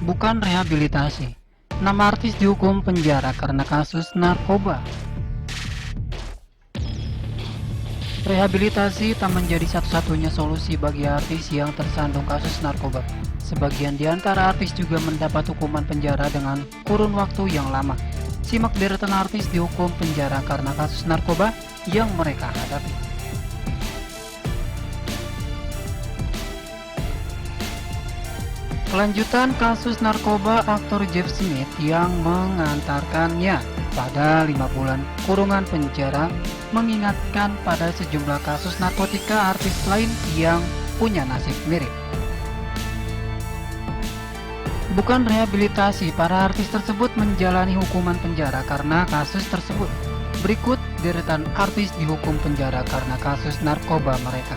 bukan rehabilitasi. 6 artis dihukum penjara karena kasus narkoba. Rehabilitasi tak menjadi satu-satunya solusi bagi artis yang tersandung kasus narkoba. Sebagian di antara artis juga mendapat hukuman penjara dengan kurun waktu yang lama. Simak deretan artis dihukum penjara karena kasus narkoba yang mereka hadapi. Kelanjutan kasus narkoba aktor Jeff Smith yang mengantarkannya pada 5 bulan kurungan penjara mengingatkan pada sejumlah kasus narkotika artis lain yang punya nasib mirip. Bukan rehabilitasi, para artis tersebut menjalani hukuman penjara karena kasus tersebut. Berikut deretan artis dihukum penjara karena kasus narkoba mereka.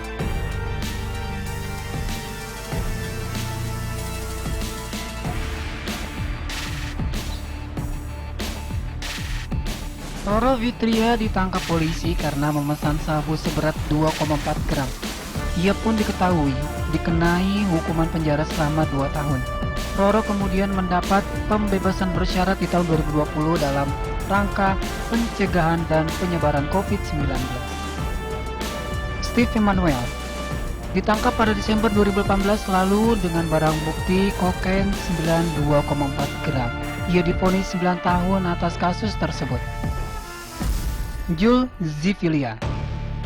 Roro Fitria ditangkap polisi karena memesan sabu seberat 2,4 gram. Ia pun diketahui dikenai hukuman penjara selama 2 tahun. Roro kemudian mendapat pembebasan bersyarat di tahun 2020 dalam rangka pencegahan dan penyebaran COVID-19. Steve Emmanuel ditangkap pada Desember 2018 lalu dengan barang bukti kokain 92,4 gram. Ia divonis 9 tahun atas kasus tersebut. Jul Zivilia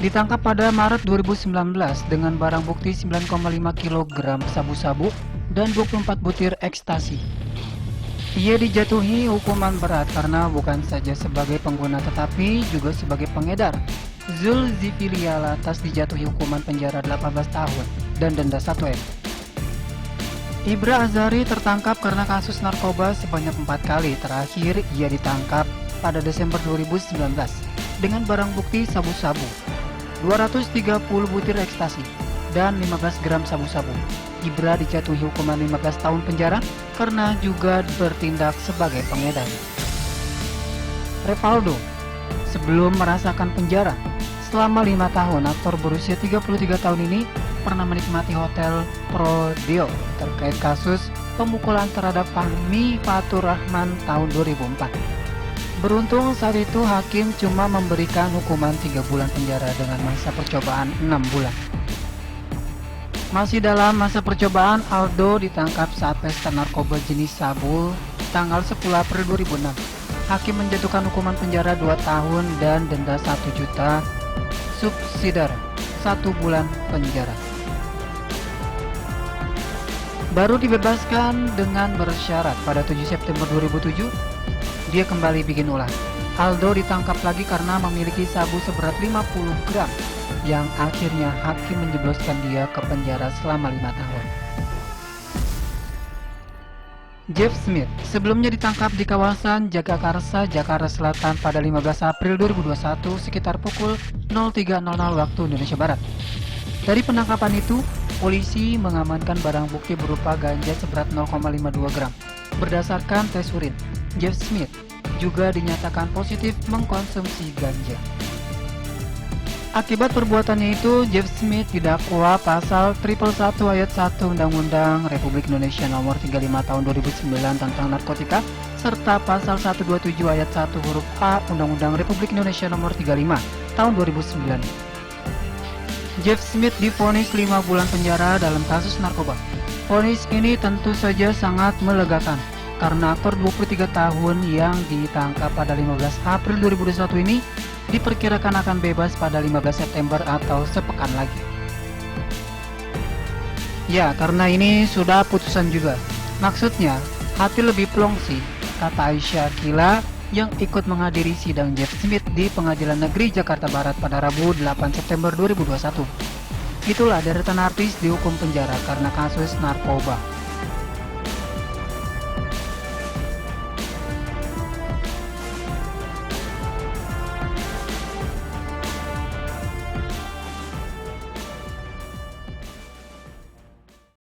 ditangkap pada Maret 2019 dengan barang bukti 9,5 kg sabu-sabu dan 24 butir ekstasi. Ia dijatuhi hukuman berat karena bukan saja sebagai pengguna tetapi juga sebagai pengedar. Zul Zivilia lantas dijatuhi hukuman penjara 18 tahun dan denda 1 M. Ibra Azari tertangkap karena kasus narkoba sebanyak 4 kali. Terakhir ia ditangkap pada Desember 2019 dengan barang bukti sabu-sabu, 230 butir ekstasi, dan 15 gram sabu-sabu. Ibra dijatuhi hukuman 15 tahun penjara karena juga bertindak sebagai pengedar. Revaldo sebelum merasakan penjara selama 5 tahun, aktor berusia 33 tahun ini pernah menikmati hotel Prodeo terkait kasus pemukulan terhadap Fahmi Fatur Rahman tahun 2004. Beruntung saat itu hakim cuma memberikan hukuman 3 bulan penjara dengan masa percobaan 6 bulan. Masih dalam masa percobaan, Aldo ditangkap saat pesta narkoba jenis sabu tanggal 10 April 2006. Hakim menjatuhkan hukuman penjara 2 tahun dan denda 1 juta subsidiar 1 bulan penjara. Baru dibebaskan dengan bersyarat pada 7 September 2007. Dia kembali bikin ulah. Aldo ditangkap lagi karena memiliki sabu seberat 50 gram yang akhirnya hakim menjebloskan dia ke penjara selama 5 tahun. Jeff Smith sebelumnya ditangkap di kawasan Jagakarsa, Jakarta Selatan pada 15 April 2021 sekitar pukul 03.00 waktu Indonesia Barat. Dari penangkapan itu, polisi mengamankan barang bukti berupa ganja seberat 0,52 gram. Berdasarkan tes urin, Jeff Smith juga dinyatakan positif mengkonsumsi ganja. Akibat perbuatannya itu, Jeff Smith didakwa pasal 111 ayat 1 Undang-Undang Republik Indonesia Nomor 35 Tahun 2009 tentang narkotika serta pasal 127 ayat 1 huruf A Undang-Undang Republik Indonesia Nomor 35 Tahun 2009. Jeff Smith divonis 5 bulan penjara dalam kasus narkoba. Vonis ini tentu saja sangat melegakan karena aktor 23 tahun yang ditangkap pada 15 April 2021 ini diperkirakan akan bebas pada 15 September atau sepekan lagi. Ya, karena ini sudah putusan juga. Maksudnya, hati lebih plong sih, kata Aisyah Kila yang ikut menghadiri sidang Jeff Smith di Pengadilan Negeri Jakarta Barat pada Rabu 8 September 2021. Itulah deretan artis dihukum penjara karena kasus narkoba.